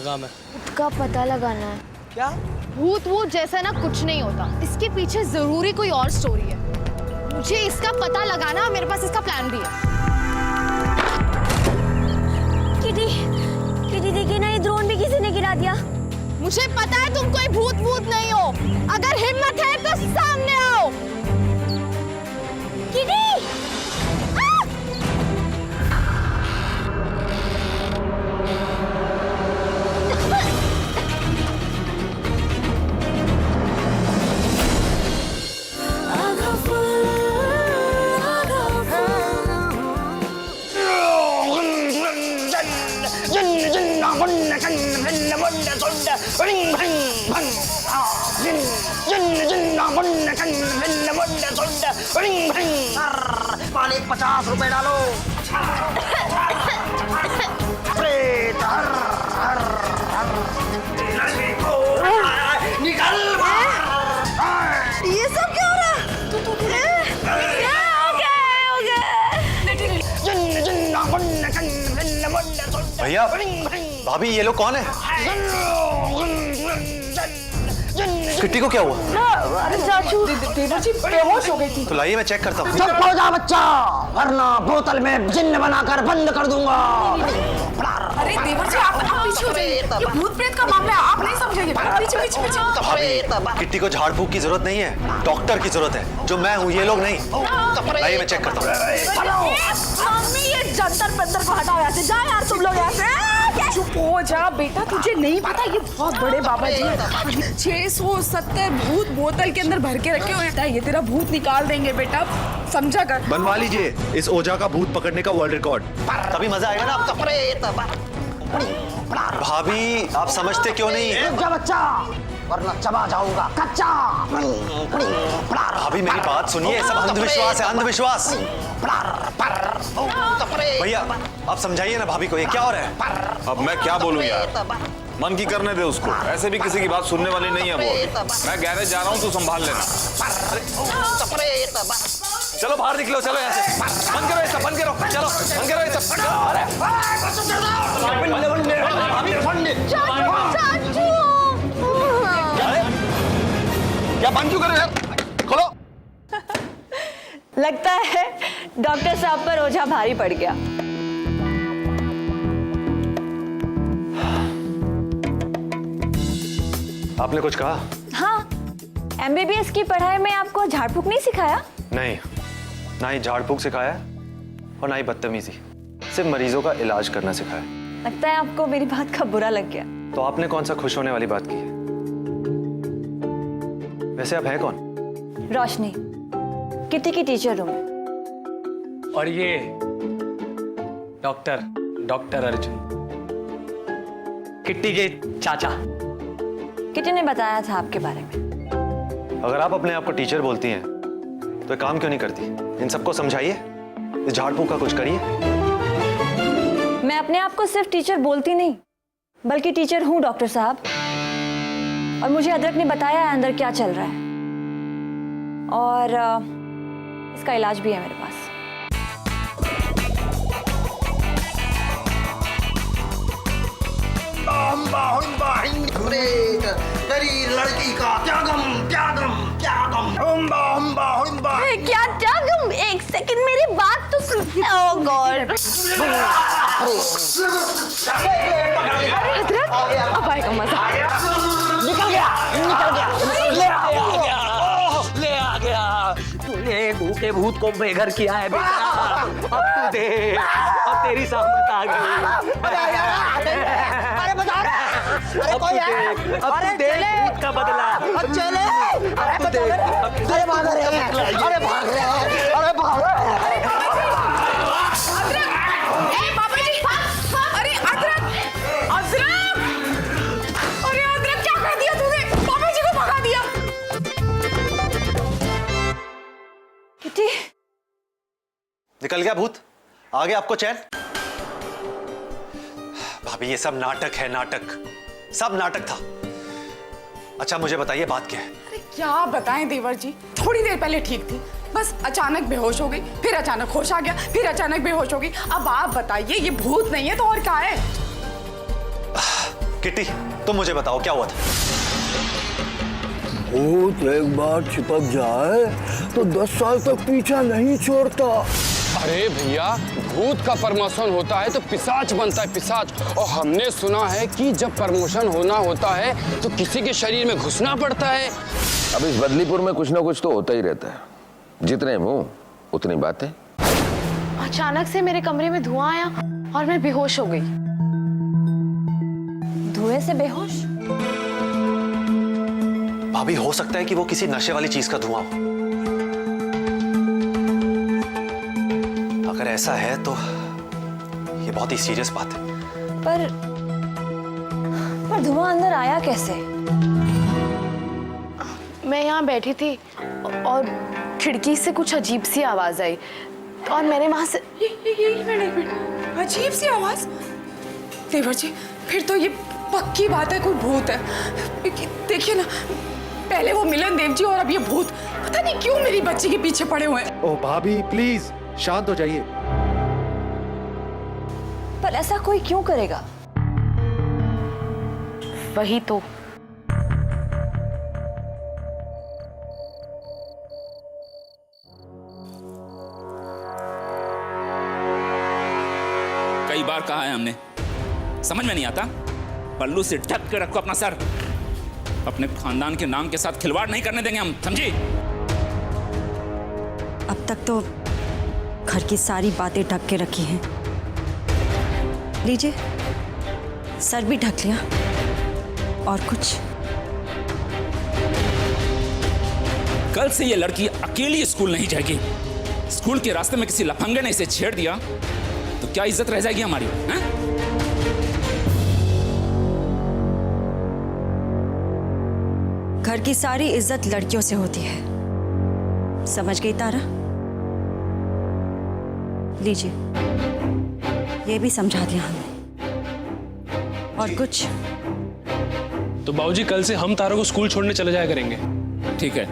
काम है? उसका पता लगाना है। क्या? भूत वूत जैसा ना कुछ नहीं होता, इसके पीछे जरूरी कोई और स्टोरी है। मुझे इसका पता लगाना, मेरे पास इसका प्लान भी है। किटी, किटी देखिए ना, ये ड्रोन भी किसी ने गिरा दिया। मुझे पता है तुम कोई भूत वूत नहीं हो, अगर हिम्मत है तो सामने आओ। किटी! पानी 50 रुपए डालो। निकल। ये सब क्या हो रहा है? भैया, भाभी, ये लोग कौन है? किट्टी को क्या हुआ? अरे चाचू, देवर जी बेहोश हो गई थी। तो लाइए मैं चेक करता हूँ। चुप हो जा बच्चा, वरना बोतल में जिन्न बनाकर बंद कर दूंगा। अरे देवर जी आप पीछे हो जाइए, ये भूत प्रेत का मामला है, आप नहीं समझेंगे। पीछे पीछे पीछे। भाभी, किट्टी को झाड़ फूक की जरूरत नहीं है, डॉक्टर की जरूरत है, जो मैं हूँ, ये लोग नहीं। लाइए मैं चेक करता हूँ। मम्मी ये जंतर मंतर को हटाओ यहाँ से, जाओ यार तुम लोग यहाँ से। चुप हो जा बेटा, तुझे नहीं पता ये बहुत बड़े बाबा जी हैं। 670 भूत बोतल के अंदर भर के रखे हुए हैं, ये तेरा भूत निकाल देंगे बेटा, समझा कर। बनवा लीजिए इस ओझा का भूत पकड़ने का वर्ल्ड रिकॉर्ड, तभी मजा आएगा ना आपको। भाभी, आप समझते क्यों नहीं? रुक जा बच्चा, वरना चबा जाऊंगा कच्चा। भाभी मेरी बात सुनिए, सब अंधविश्वास है, अंधविश्वास। भैया आप समझाइए ना भाभी को, ये क्या हो रहा है? अब मैं क्या बोलूं यार, मन की करने दे उसको, ऐसे भी किसी की बात सुनने वाली नहीं है वो। मैं गैरेज जा रहा हूँ, तू संभाल लेना। चलो बाहर निकलो, चलो यहाँ से। बंद करो ये सब, बंद करो, चलो बंद करो ये सब। क्या बंद क्यों कर रहे हो यार? खोलो। लगता है डॉक्टर साहब पर ओझा भारी पड़ गया। आपने कुछ कहा? हाँ, MBBS की पढ़ाई में आपको झाड़ फूक नहीं सिखाया? नहीं, ना ही झाड़ फूक सिखाया और ना ही बदतमीजी, सिर्फ मरीजों का इलाज करना सिखाया। लगता है आपको मेरी बात का बुरा लग गया। तो आपने कौन सा खुश होने वाली बात की है? वैसे आप हैं कौन? रोशनी, किटी की टीचर हूँ मैं। और ये डॉक्टर अर्जुन, किट्टी के चाचा। किटी ने बताया था आपके बारे में। अगर आप अपने आप को टीचर बोलती हैं तो एक काम क्यों नहीं करती? इन सबको समझाइए, इस झाड़ फूक का कुछ करिए। मैं अपने आप को सिर्फ टीचर बोलती नहीं, बल्कि टीचर हूँ डॉक्टर साहब। और मुझे अदरक ने बताया है अंदर क्या चल रहा है, और इसका इलाज भी है मेरे पास। तेरी लड़की का त्यागम त्यागम त्यागम। क्या त्यागम? एक सेकंड मेरी बात तो सुन। ओह गॉड। अदरक, अब आएगा मजा। निकल गया ले आ गया। तूने भूखे भूत को बेघर किया है बेटा, अब तू दे, अब तेरी सहमत आ गई। अरे बता रहा, अरे कोई है? अरे दे भूत का बदला। चले, अरे बता रहा, अरे भाग रहे हैं, अरे भाग रहे हैं, अरे भाग रहे हैं। बाबा जी, अरे अदरक, अदरक, अरे अदरक क्या कर दिया तूने? बाबा जी को भगा दिया। किटी, निकल गया भूत? आ गया आपको चैन? भाभी ये सब नाटक है, नाटक, सब नाटक था। अच्छा मुझे बताइए बात क्या है? अरे क्या बताएं देवर जी, थोड़ी देर पहले ठीक थी, बस अचानक बेहोश हो गई, फिर अचानक होश आ गया, फिर अचानक बेहोश हो गई। अब आप बताइए, ये भूत नहीं है तो और क्या है? किट्टी, तुम मुझे बताओ क्या हुआ था? भूत एक बार चिपक जाए तो 10 साल तक पीछा नहीं छोड़ता। अरे भैया, भूत का प्रमोशन होता है तो पिशाच बनता है, पिशाच। और हमने सुना है कि जब प्रमोशन होना होता है तो किसी के शरीर में घुसना पड़ता है। अब इस बदलीपुर में कुछ ना कुछ तो होता ही रहता है, जितने मुंह उतनी बातें। अचानक से मेरे कमरे में धुआं आया और मैं बेहोश हो गई। धुएं से बेहोश? भाभी, हो सकता है कि वो किसी नशे वाली चीज का धुआं हो। अगर ऐसा है तो ये बहुत ही सीरियस बात है। पर धुआं अंदर आया कैसे? मैं यहाँ बैठी थी और खिड़की से कुछ अजीब सी आवाज आई और मैंने वहां से एक मिनट, अजीब सी आवाज। देवर जी, फिर तो ये पक्की बात है, कोई भूत है। देखिए ना, पहले वो मिलन देव जी और अब ये भूत। पता नहीं क्यों मेरी बच्ची के पीछे पड़े हुए हैं। ओह भाभी, प्लीज शांत हो जाइए। पर ऐसा कोई क्यों करेगा? वही तो। कई बार कहा है हमने, समझ में नहीं आता। पल्लू से ढक के रखो अपना सर। अपने खानदान के नाम के साथ खिलवाड़ नहीं करने देंगे हम, समझी? अब तक तो घर की सारी बातें ढक के रखी हैं। लीजिए, सर भी ढक लिया। और कुछ? कल से ये लड़की अकेली स्कूल नहीं जाएगी। स्कूल के रास्ते में किसी लफंगे ने इसे छेड़ दिया तो क्या इज्जत रह जाएगी हमारी? हैं? घर की सारी इज्जत लड़कियों से होती है, समझ गई तारा? लीजिए, ये भी समझा दिया हमने। और कुछ? तो बाबूजी, कल से हम तारा को स्कूल छोड़ने चले जाया करेंगे। ठीक है।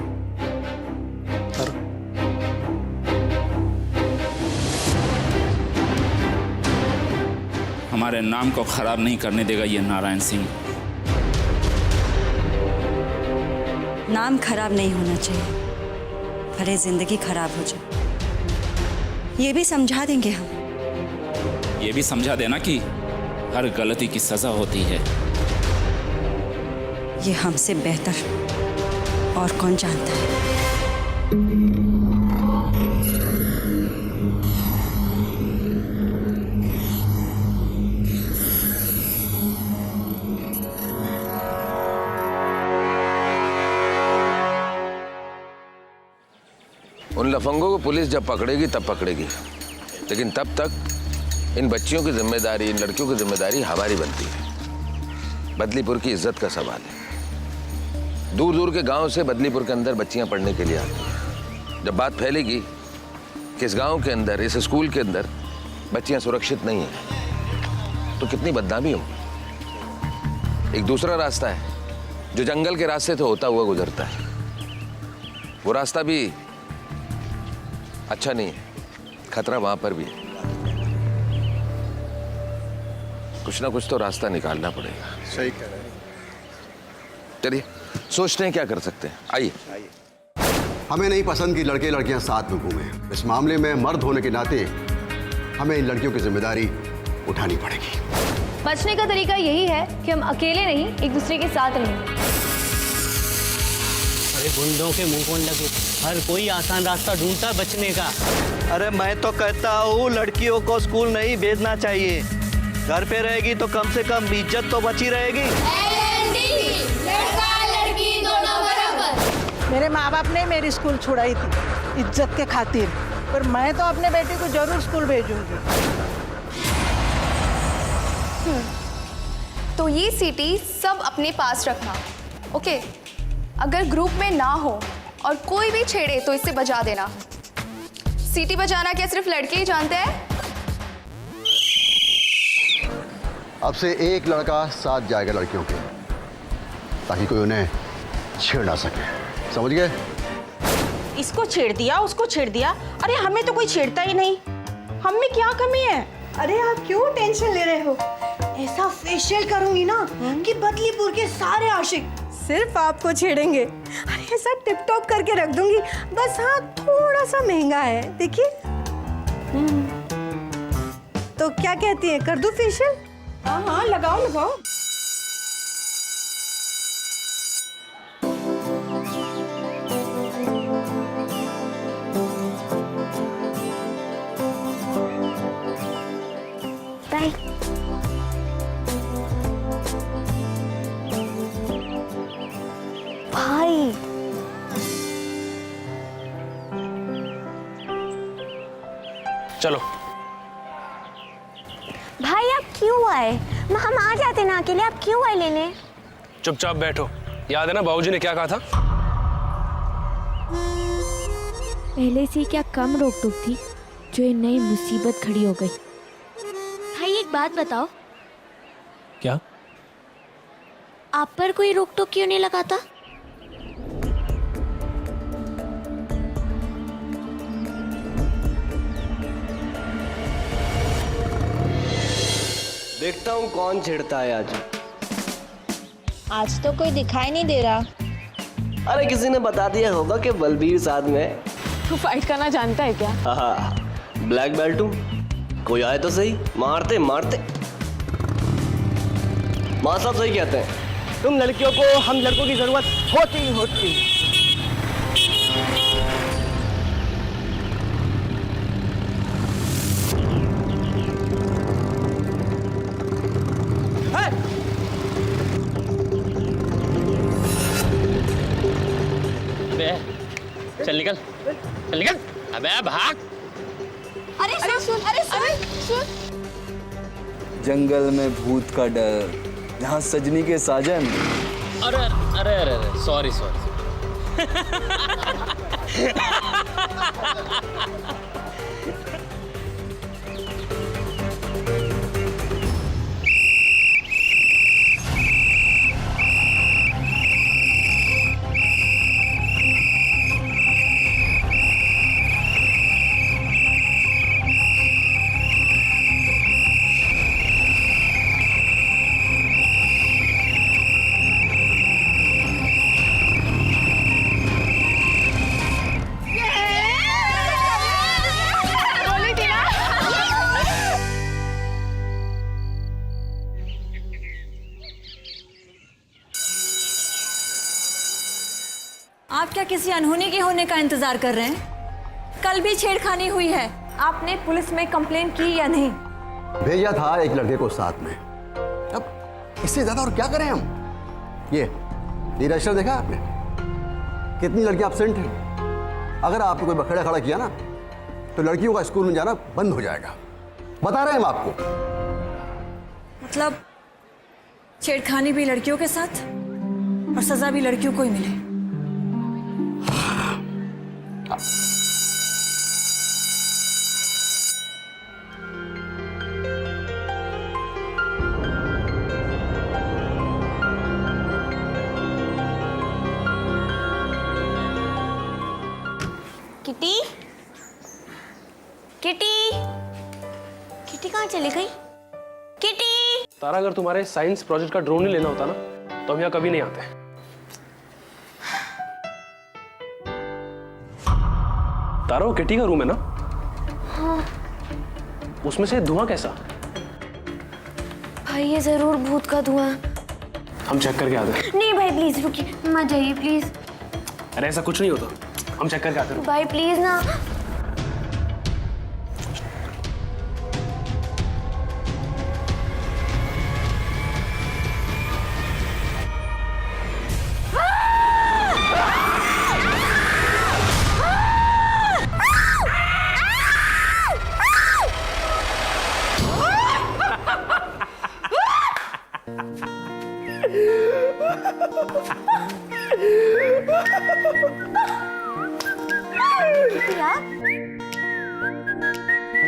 हमारे नाम को खराब नहीं करने देगा ये नारायण सिंह। नाम खराब नहीं होना चाहिए, भले जिंदगी खराब हो जाए। ये भी समझा देंगे हम। ये भी समझा देना कि हर गलती की सजा होती है। ये हमसे बेहतर और कौन जानता है। उन लफंगों को पुलिस जब पकड़ेगी तब पकड़ेगी, लेकिन तब तक इन बच्चियों की जिम्मेदारी, इन लड़कियों की जिम्मेदारी हमारी बनती है। बदलीपुर की इज्जत का सवाल है। दूर दूर के गांव से बदलीपुर के अंदर बच्चियां पढ़ने के लिए आती हैं। जब बात फैलेगी कि इस गांव के अंदर, इस स्कूल के अंदर बच्चियां सुरक्षित नहीं हैं, तो कितनी बदनामी होगी। एक दूसरा रास्ता है जो जंगल के रास्ते से होता हुआ गुजरता है। वो रास्ता भी अच्छा नहीं है, खतरा वहां पर भी है। कुछ ना कुछ तो रास्ता निकालना पड़ेगा। सही कह रहे हैं। चलिए सोचते हैं क्या कर सकते हैं। आइए। हमें नहीं पसंद कि लड़के लड़कियां साथ में घूमें। इस मामले में मर्द होने के नाते हमें इन लड़कियों की जिम्मेदारी उठानी पड़ेगी। बचने का तरीका यही है कि हम अकेले नहीं, एक दूसरे के साथ रहें। अरे गुंडों के मुंह कौन लगे, हर कोई आसान रास्ता ढूंढता बचने का। अरे मैं तो कहता हूँ लड़कियों को स्कूल नहीं भेजना चाहिए। घर पे रहेगी तो कम से कम इज्जत तो बची रहेगी। लड़का लड़की दोनों बराबर। मेरे माँ बाप ने मेरी स्कूल छुड़ाई थी इज्जत के खातिर, पर मैं तो अपने बेटे को जरूर स्कूल भेजूंगी। तो ये सीटी सब अपने पास रखना, ओके? अगर ग्रुप में ना हो और कोई भी छेड़े तो इससे बजा देना। सीटी बजाना क्या सिर्फ लड़के ही जानते हैं? अब से एक लड़का साथ जाएगा लड़कियों के, ताकि कोई उन्हें छेड़ ना सके। समझ गए? इसको छेड़ दिया, उसको छेड़ दिया। अरे हमें तो कोई छेड़ता ही नहीं। हम में क्या कमी है? अरे आप क्यों टेंशन ले रहे हो? ऐसा फेशियल करूंगी ना कि बदलीपुर के सारे आशिक सिर्फ आपको छेड़ेंगे। अरे ऐसा टिप टॉप करके रख दूंगी। बस हाँ, थोड़ा सा महंगा है, देखिए। तो क्या कहती है, कर दूं फेशियल? हाँ हाँ, लगाओ लगाओ। बाय। भाई चलो। भाई आप क्यों आए? हम आ जाते ना अकेले, आप क्यों आए लेने? चुपचाप बैठो। याद है ना बाबूजी ने क्या कहा था? पहले से क्या कम रोक टोक थी जो ये नई मुसीबत खड़ी हो गई। भाई एक बात बताओ, क्या? आप पर कोई रोक टोक क्यों नहीं लगाता? देखता हूँ कौन छेड़ता है आज। आज तो कोई दिखाई नहीं दे रहा। अरे किसी ने बता दिया होगा कि बलबीर साथ में है। तू फाइट करना जानता है क्या? हाँ, ब्लैक बेल्ट हूँ। कोई आए तो सही, मारते मारते। माँ साहब सही कहते हैं, तुम लड़कियों को हम लड़कों की जरूरत होती ही होती। चल निकल, चल निकल। अबे भाग। अरे सुन, अरे सुन। जंगल में भूत का डर, जहाँ सजनी के साजन। अरे अरे अरे अरे, सॉरी। आप क्या किसी अनहोनी के होने का इंतजार कर रहे हैं? कल भी छेड़खानी हुई है, आपने पुलिस में कंप्लेन की या नहीं? भेजा था एक लड़के को साथ में। अब इससे ज्यादा और क्या करें हम? ये रजिस्टर देखा आपने? कितनी लड़कियां एब्सेंट हैं। अगर आपने कोई बखेड़ा खड़ा किया ना तो लड़कियों का स्कूल में जाना बंद हो जाएगा। बता रहे हैं हम आपको। मतलब छेड़खानी भी लड़कियों के साथ और सजा भी लड़कियों को ही मिले। किटी, किटी, किटी कहाँ चली गई? किटी! तारा, अगर तुम्हारे साइंस प्रोजेक्ट का ड्रोन ही लेना होता ना तो हम यहाँ कभी नहीं आते। तारा, वो किटी का रूम है ना? हाँ। उसमें से धुआं कैसा? भाई ये जरूर भूत का धुआं है। हम चेक करके आते हैं। नहीं भाई प्लीज रुकिए, मत जाइए प्लीज। अरे ऐसा कुछ नहीं होता, हम चेक करके आते हैं। भाई प्लीज ना।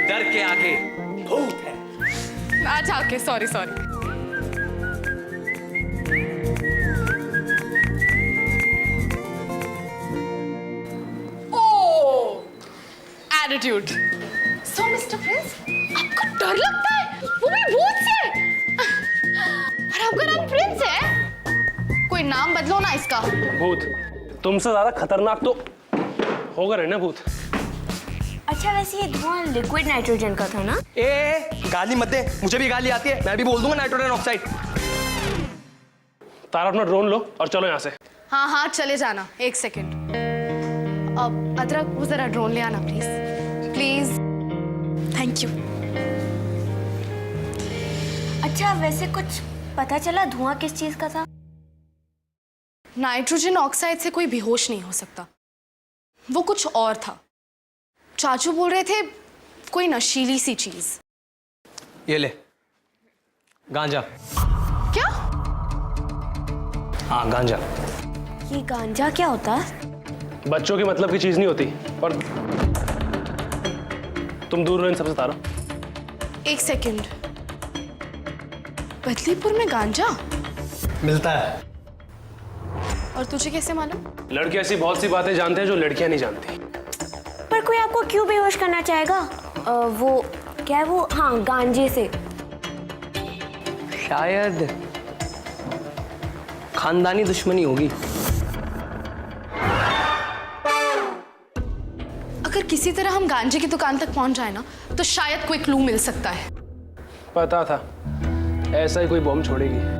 डर के आगे भूत है। अच्छा ओके, सॉरी। ओह, एटीट्यूड। सो मिस्टर प्रिंस, आपको डर लगता है? वो भी भूत से? भूत तुमसे ज्यादा खतरनाक तो होगा रहे ना भूत। अच्छा वैसे ये धुआं लिक्विड नाइट्रोजन का था ना? गाली मत दे, मुझे भी गाली आती है, मैं भी बोल दूंगा नाइट्रोजन ऑक्साइड। तारा अपना ड्रोन लो और चलो यहाँ से। हाँ हाँ चले जाना, एक सेकेंड। अब अदरक वो जरा ड्रोन ले आना प्लीज प्लीज। Thank you. अच्छा वैसे कुछ पता चला धुआं किस चीज का था? नाइट्रोजन ऑक्साइड से कोई बेहोश नहीं हो सकता, वो कुछ और था। चाचू बोल रहे थे कोई नशीली सी चीज। ये ले गांजा। क्या? हाँ गांजा। ये गांजा क्या होता है? बच्चों की मतलब की चीज नहीं होती, और तुम दूर रहो इन सबसे तारा। एक सेकेंड, बदलीपुर में गांजा मिलता है? और तुझे कैसे मालूम? लड़के ऐसी बहुत सी बातें जानते हैं जो लड़कियां नहीं जानती। पर कोई आपको क्यों बेहोश करना चाहेगा? वो क्या है वो? हाँ गांजे से। शायद खानदानी दुश्मनी होगी। अगर किसी तरह हम गांजे की दुकान तक पहुंच जाए ना तो शायद कोई क्लू मिल सकता है। पता था ऐसा ही कोई बॉम्ब छोड़ेगी।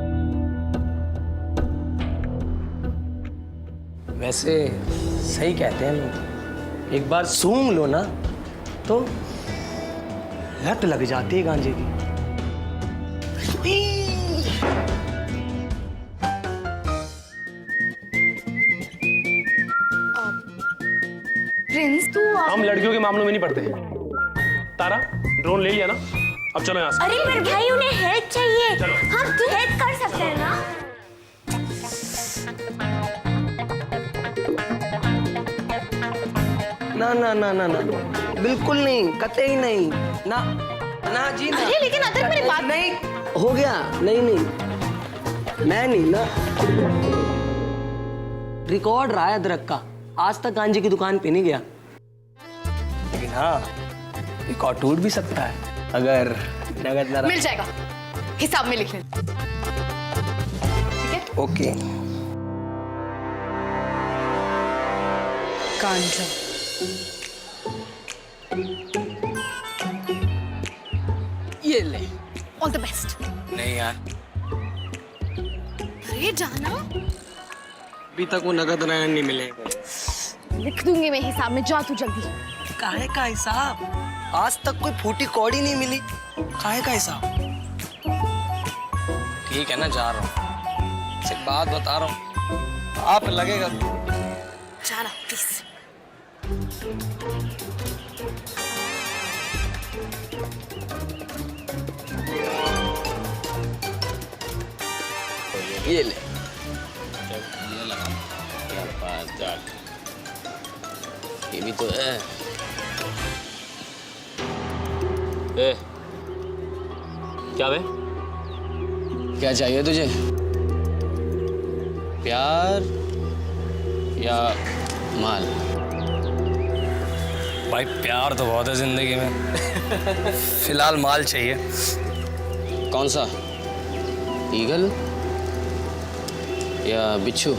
वैसे सही कहते हैं लोग, एक बार सूंघ लो ना तो लत लग जाती है गांजे की। प्रिंस तू हम लड़कियों के मामलों में नहीं पड़ते। तारा ड्रोन ले लिया ना, अब चलो यहाँ से। अरे पर भाई उन्हें हेल्प चाहिए, हम हेल्प कर सकते हैं ना? ना ना ना ना ना बिल्कुल नहीं, कतई नहीं, ना ना जी ना। अरे लेकिन अदरक मेरी बात नहीं हो गया। नहीं नहीं मैं नहीं ना। रिकॉर्ड रहा है अदरक का, आज तक गांजे की दुकान पे नहीं गया। लेकिन हाँ रिकॉर्ड टूट भी सकता है अगर नगद ना। मिल जाएगा, हिसाब में लिख लेना। ठीक है? ओके। गांजा ये ले। All the best. नहीं यार, अरे जाना, अभी तक वो नगद नहीं मिलेगा। लिख दूंगी मैं हिसाब में, जा तू जल्दी। काहे का हिसाब? आज तक कोई फूटी कौड़ी नहीं मिली, काहे का हिसाब? ठीक है ना, जा रहा हूँ, सिर्फ बात बता रहा हूँ, आप लगेगा। जाना प्लीज। ये ले। ये भी तो है। ए, क्या बे? क्या चाहिए तुझे? प्यार या माल? भाई प्यार तो बहुत है जिंदगी में, फिलहाल माल चाहिए। कौन सा? ईगल या बिच्छू?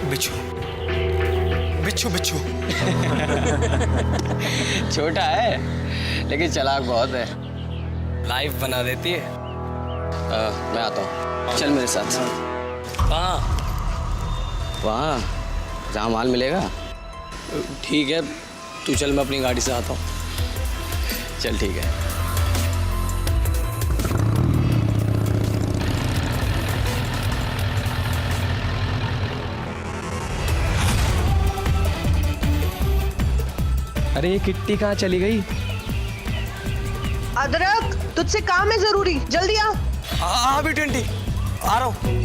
बिच्छू बिच्छू बिच्छू। छोटा है लेकिन चालाक बहुत है। लाइफ बना देती है। मैं आता हूँ, चल मेरे साथ। हाँ वहाँ जहाँ माल मिलेगा। ठीक है, तू चल, मैं अपनी गाड़ी से आता हूँ। चल ठीक है। अरे ये किट्टी कहाँ चली गई? अदरक तुझसे काम है जरूरी, जल्दी आ। हाँ भी 20 आ रहा हूँ।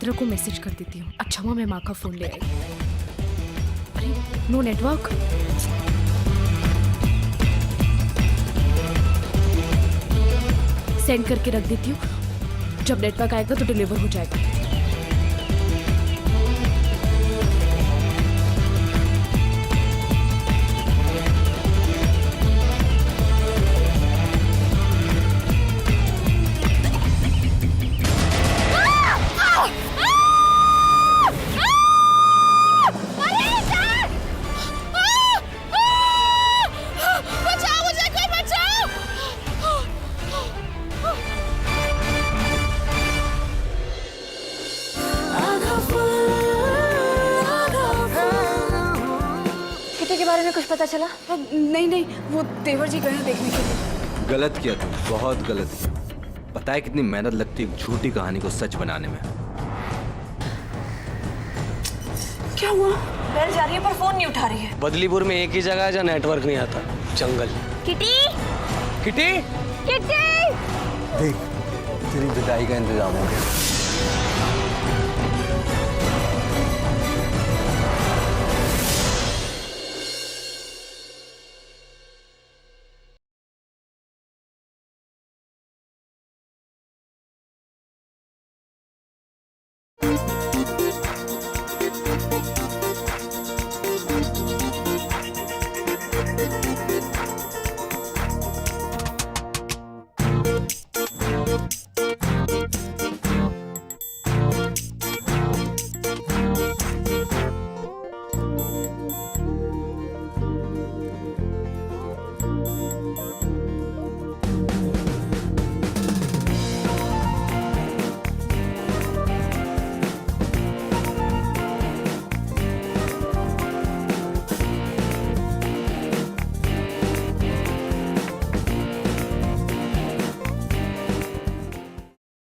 अदरक को मैसेज कर देती हूँ। अच्छा हुआ मैं माँ का फोन ले आई। अरे नो नेटवर्क। सेंड करके रख देती हूँ, जब नेटवर्क आएगा तो डिलीवर हो जाएगा। के बारे में कुछ पता चला? नहीं नहीं, वो देवर जी गए हैं देखने के लिए। गलत किया तुम, बहुत गलत किया। पता है कितनी मेहनत लगती है एक झूठी कहानी को सच बनाने में। क्या हुआ? बेल जा रही है पर फोन नहीं उठा रही है। बदलीपुर में एक ही जगह है जहाँ नेटवर्क नहीं आता, जंगल। Kitty, kitty, kitty. देख, तेरी विदाई का इंतजाम हो गया।